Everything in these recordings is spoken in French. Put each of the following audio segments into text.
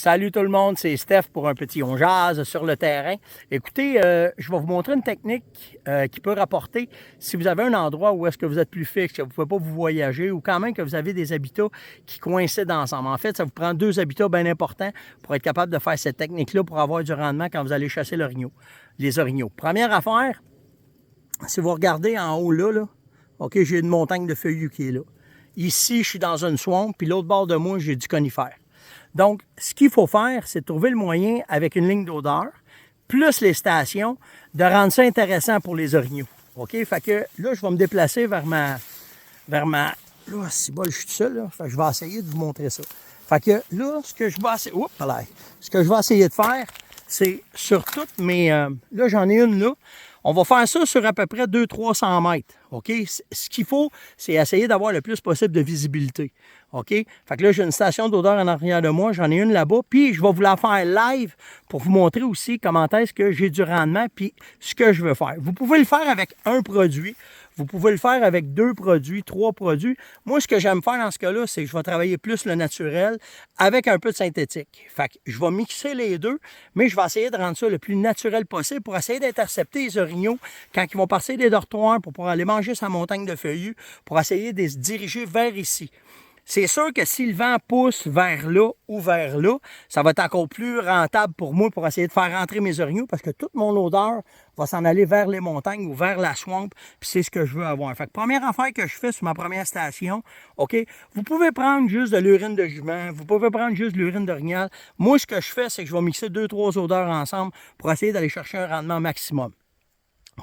Salut tout le monde, c'est Steph pour un petit on jase sur le terrain. Écoutez, je vais vous montrer une technique qui peut rapporter si vous avez un endroit où est-ce que vous êtes plus fixe, que vous ne pouvez pas vous voyager ou quand même que vous avez des habitats qui coïncident ensemble. En fait, ça vous prend deux habitats bien importants pour être capable de faire cette technique-là pour avoir du rendement quand vous allez chasser les orignaux. Première affaire, si vous regardez en haut là, OK, j'ai une montagne de feuillus qui est là. Ici, je suis dans une swamp, puis l'autre bord de moi, j'ai du conifère. Donc, ce qu'il faut faire, c'est trouver le moyen, avec une ligne d'odeur, plus les stations, de rendre ça intéressant pour les orignaux. OK? Fait que là, je vais me déplacer vers ma... Là, c'est bon, je suis tout seul, là. Fait que je vais essayer de vous montrer ça. Fait que là, ce que je vais essayer... Oups, là. Ce que je vais essayer de faire, c'est sur toutes mes... là, j'en ai une là. On va faire ça sur à peu près 200-300 mètres. OK? Ce qu'il faut, c'est essayer d'avoir le plus possible de visibilité. OK? Fait que là, j'ai une station d'odeur en arrière de moi. J'en ai une là-bas. Puis, je vais vous la faire live pour vous montrer aussi comment est-ce que j'ai du rendement puis ce que je veux faire. Vous pouvez le faire avec un produit. Vous pouvez le faire avec 2 produits, 3 produits. Moi, ce que j'aime faire dans ce cas-là, c'est que je vais travailler plus le naturel avec un peu de synthétique. Fait que je vais mixer les deux, mais je vais essayer de rendre ça le plus naturel possible pour essayer d'intercepter les orignaux quand ils vont passer des dortoirs pour pouvoir aller manger sa montagne de feuillus, pour essayer de se diriger vers ici. C'est sûr que si le vent pousse vers là ou vers là, ça va être encore plus rentable pour moi pour essayer de faire rentrer mes orignaux parce que toute mon odeur va s'en aller vers les montagnes ou vers la swamp, puis c'est ce que je veux avoir. Fait que première affaire que je fais sur ma première station, OK, vous pouvez prendre juste de l'urine de jument, vous pouvez prendre juste de l'urine d'orignal. Moi, ce que je fais, c'est que je vais mixer 2-3 odeurs ensemble pour essayer d'aller chercher un rendement maximum.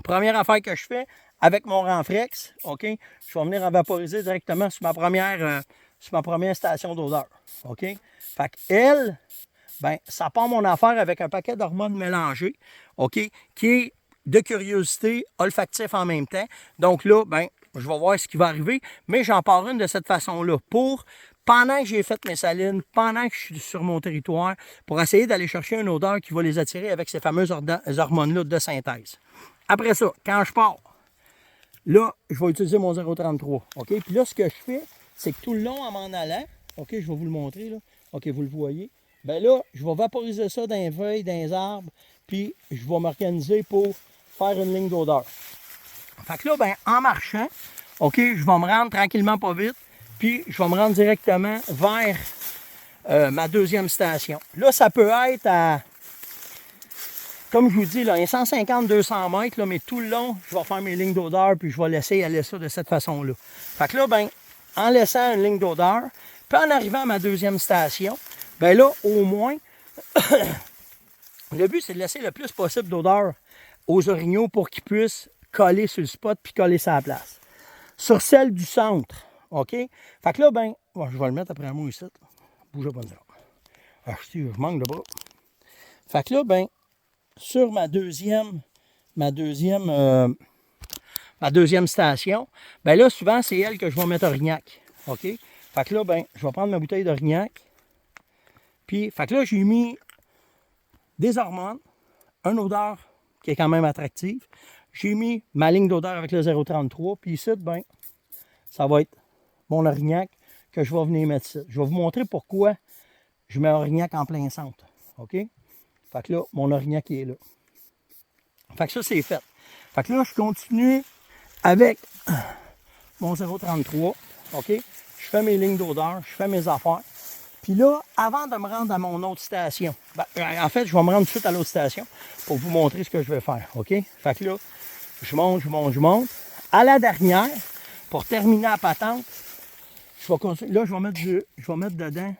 Première affaire que je fais, avec mon Renfrex, OK, je vais venir en vaporiser directement sur ma première station d'odeur. OK? Fait qu'elle, ben, ça part mon affaire avec un paquet d'hormones mélangées, OK, qui est de curiosité, olfactif en même temps. Donc là, ben, je vais voir ce qui va arriver, mais j'en pars une de cette façon-là pour, pendant que j'ai fait mes salines, pendant que je suis sur mon territoire, pour essayer d'aller chercher une odeur qui va les attirer avec ces fameuses hormones-là de synthèse. Après ça, quand je pars, là, je vais utiliser mon 0,33. OK? Puis là, ce que je fais, c'est que tout le long en m'en allant, OK, je vais vous le montrer, là. OK, vous le voyez. Bien là, je vais vaporiser ça dans les feuilles, dans les arbres, puis je vais m'organiser pour faire une ligne d'odeur. Fait que là, bien, en marchant, OK, je vais me rendre tranquillement pas vite, puis je vais me rendre directement vers ma deuxième station. Là, ça peut être à... Comme je vous dis, là, 150-200 mètres, là, mais tout le long, je vais faire mes lignes d'odeur, puis je vais laisser aller ça de cette façon-là. Fait que là, ben, en laissant une ligne d'odeur, puis en arrivant à ma deuxième station, ben là, au moins, le but, c'est de laisser le plus possible d'odeur aux orignaux pour qu'ils puissent coller sur le spot puis coller sur la place. Sur celle du centre, OK? Fait que là, ben, bon, je vais le mettre après moi ici. Bougez pas de là. Ah, je manque de bras. Fait que là, ben, sur ma deuxième station, ben là, souvent, c'est elle que je vais mettre Orignac. OK? Fait que là, ben, je vais prendre ma bouteille d'Orignac. Puis, fait que là, j'ai mis des hormones, une odeur qui est quand même attractive. J'ai mis ma ligne d'odeur avec le 0,33. Puis ici, ben, ça va être mon Orignac que je vais venir mettre ici. Je vais vous montrer pourquoi je mets Orignac en plein centre. OK? Fait que là, mon Orignac est là. Fait que ça, c'est fait. Fait que là, je continue avec mon 0,33. OK? Je fais mes lignes d'odeur, je fais mes affaires. Puis là, avant de me rendre à mon autre station, ben, en fait, je vais me rendre tout de suite à l'autre station pour vous montrer ce que je vais faire. OK? Fait que là, je monte. À la dernière, pour terminer la patente, je vais continuer. Là, je vais mettre dedans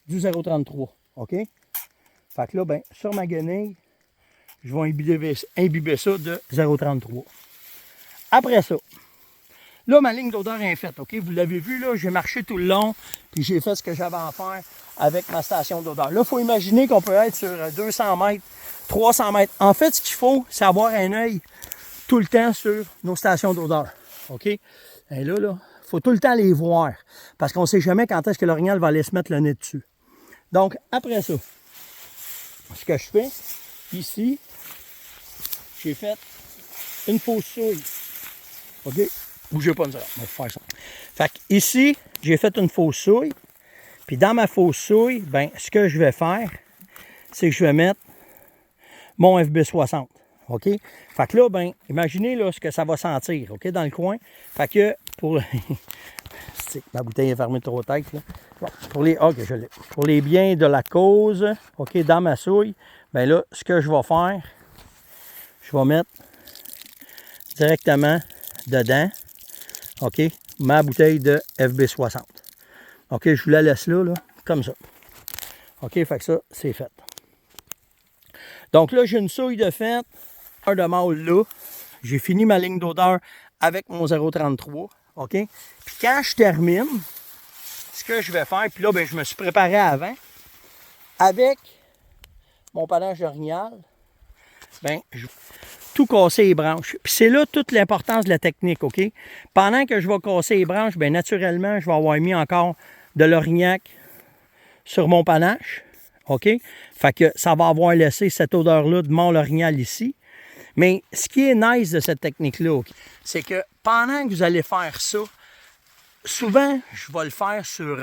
du 0,33. OK? Fait que là, ben, sur ma guenille, je vais imbiber ça de 0,33. Après ça, là, ma ligne d'odeur est faite. OK? Vous l'avez vu, là, j'ai marché tout le long, puis j'ai fait ce que j'avais à faire avec ma station d'odeur. Là, il faut imaginer qu'on peut être sur 200 mètres, 300 mètres. En fait, ce qu'il faut, c'est avoir un œil tout le temps sur nos stations d'odeur. OK? Et là, il faut tout le temps les voir, parce qu'on ne sait jamais quand est-ce que l'orignal va aller se mettre le nez dessus. Donc, après ça, ce que je fais, ici, j'ai fait une fausse souille. OK? Bougez pas de ça. On va faire ça. Fait que ici, j'ai fait une fausse souille. Puis dans ma fausse souille, ben, ce que je vais faire, c'est que je vais mettre mon FB60. OK? Fait que là, ben, imaginez là, ce que ça va sentir, OK, dans le coin. Fait que pour... ma bouteille est fermée trop tête, là. Bon, pour les biens de la cause, OK, dans ma souille, ben là, ce que je vais faire, je vais mettre directement dedans, OK, ma bouteille de FB60. OK, je vous la laisse là, comme ça. OK, fait que ça, c'est fait. Donc là, j'ai une souille de fête, un de mâle là. J'ai fini ma ligne d'odeur avec mon 0,33. OK? Puis quand je termine, ce que je vais faire, puis là, ben, je me suis préparé avant, avec mon panache d'orignal, ben, je vais tout casser les branches. Puis c'est là toute l'importance de la technique, OK? Pendant que je vais casser les branches, bien naturellement, je vais avoir mis encore de l'orignac sur mon panache, OK? Fait que ça va avoir laissé cette odeur-là de mâle orignal ici. Mais ce qui est nice de cette technique-là, okay, c'est que pendant que vous allez faire ça, souvent, je vais le faire sur...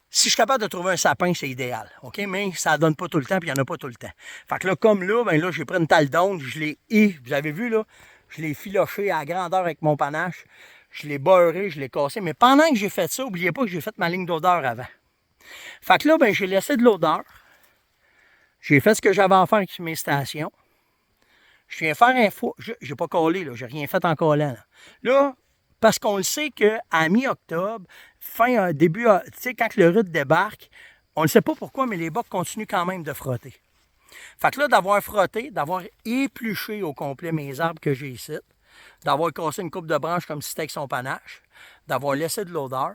si je suis capable de trouver un sapin, c'est idéal, OK? Mais ça ne donne pas tout le temps, puis il n'y en a pas tout le temps. Fait que là, comme là, ben là, j'ai pris une talle d'onde, je l'ai... Vous avez vu, là, je l'ai filoché à grandeur avec mon panache, je l'ai beurré, je l'ai cassé. Mais pendant que j'ai fait ça, n'oubliez pas que j'ai fait ma ligne d'odeur avant. Fait que là, ben, j'ai laissé de l'odeur. J'ai fait ce que j'avais à faire avec mes stations. Je viens faire un four. J'ai pas collé, là. J'ai rien fait en collant. Là, parce qu'on le sait qu'à mi-octobre, début, tu sais, quand le rude débarque, on ne sait pas pourquoi, mais les bocs continuent quand même de frotter. Fait que là, d'avoir frotté, d'avoir épluché au complet mes arbres que j'ai ici, d'avoir cassé une coupe de branches comme si c'était avec son panache, d'avoir laissé de l'odeur,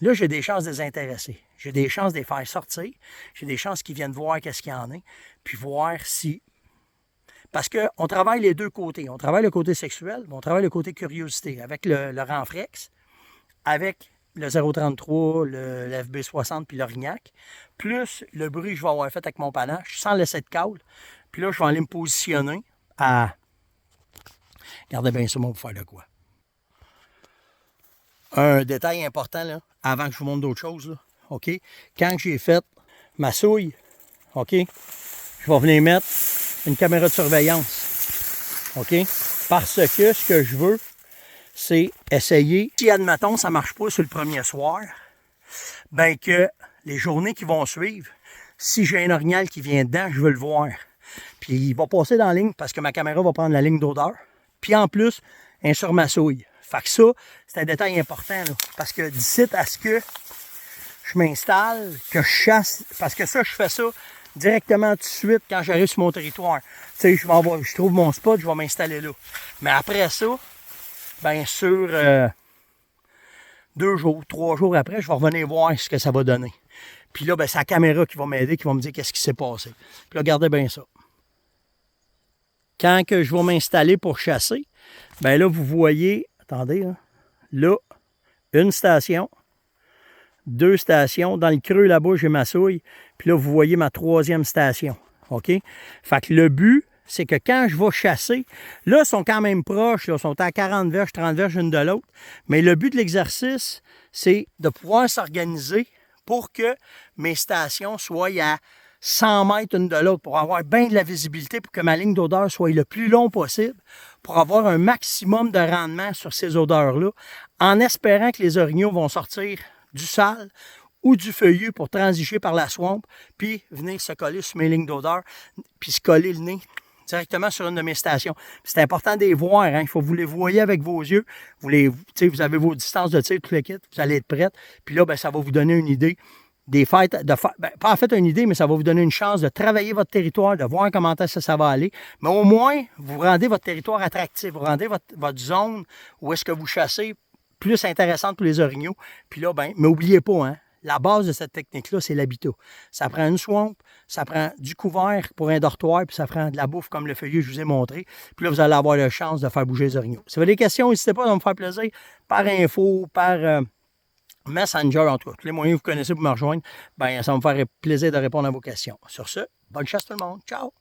là, j'ai des chances de les intéresser. J'ai des chances de les faire sortir. J'ai des chances qu'ils viennent voir qu'est-ce qu'il y en a, puis voir si... Parce qu'on travaille les deux côtés. On travaille le côté sexuel, mais on travaille le côté curiosité. Avec le renflex, avec le 0,33, le FB60 puis l'orignac, plus le bruit que je vais avoir fait avec mon panache, sans laisser de câble. Puis là, je vais aller me positionner à... Regardez bien ça, moi, pour faire de quoi. Un détail important, là, avant que je vous montre d'autres choses, là, OK? Quand j'ai fait ma souille, OK, je vais venir mettre une caméra de surveillance, OK? Parce que ce que je veux, c'est essayer, si admettons ça ne marche pas sur le premier soir, bien que les journées qui vont suivre, si j'ai un orignal qui vient dedans, je veux le voir. Puis il va passer dans la ligne parce que ma caméra va prendre la ligne d'odeur. Puis en plus, un sur ma souille. Fait que ça, c'est un détail important, là, parce que d'ici à ce que je m'installe, que je chasse, parce que ça, je fais ça directement tout de suite quand j'arrive sur mon territoire. Tu sais, je trouve mon spot, je vais m'installer là. Mais après ça, bien sûr, 2 jours, 3 jours après, je vais revenir voir ce que ça va donner. Puis là, ben, c'est la caméra qui va m'aider, qui va me dire qu'est-ce qui s'est passé. Puis là, regardez bien ça. Quand que je vais m'installer pour chasser, bien là, vous voyez, attendez, là, une station, 2 stations. Dans le creux là-bas, j'ai ma souille. Puis là, vous voyez ma 3e station. OK? Fait que le but, c'est que quand je vais chasser, là, ils sont quand même proches, là, ils sont à 40 verges, 30 verges l'une de l'autre. Mais le but de l'exercice, c'est de pouvoir s'organiser pour que mes stations soient à 100 mètres une de l'autre, pour avoir bien de la visibilité, pour que ma ligne d'odeur soit le plus long possible, pour avoir un maximum de rendement sur ces odeurs-là, en espérant que les orignaux vont sortir du sale ou du feuillu pour transiger par la swamp, puis venir se coller sur mes lignes d'odeur, puis se coller le nez directement sur une de mes stations. C'est important de les voir, hein? Il faut que vous les voyez avec vos yeux, vous avez vos distances de tir, tout le kit, vous allez être prêts, puis là, ben, ça va vous donner une idée des fêtes, pas en fait une idée, mais ça va vous donner une chance de travailler votre territoire, de voir comment ça va aller. Mais au moins, vous rendez votre territoire attractif, vous rendez votre zone où est-ce que vous chassez plus intéressante pour les orignaux. Puis là, ben, mais n'oubliez pas, hein, la base de cette technique-là, c'est l'habitat. Ça prend une swamp, ça prend du couvert pour un dortoir, puis ça prend de la bouffe comme le feuillu que je vous ai montré. Puis là, vous allez avoir la chance de faire bouger les orignaux. Si vous avez des questions, n'hésitez pas à me faire plaisir par info, par Messenger, en tout cas. Tous les moyens que vous connaissez pour me rejoindre, ben, ça va me faire plaisir de répondre à vos questions. Sur ce, bonne chasse tout le monde. Ciao!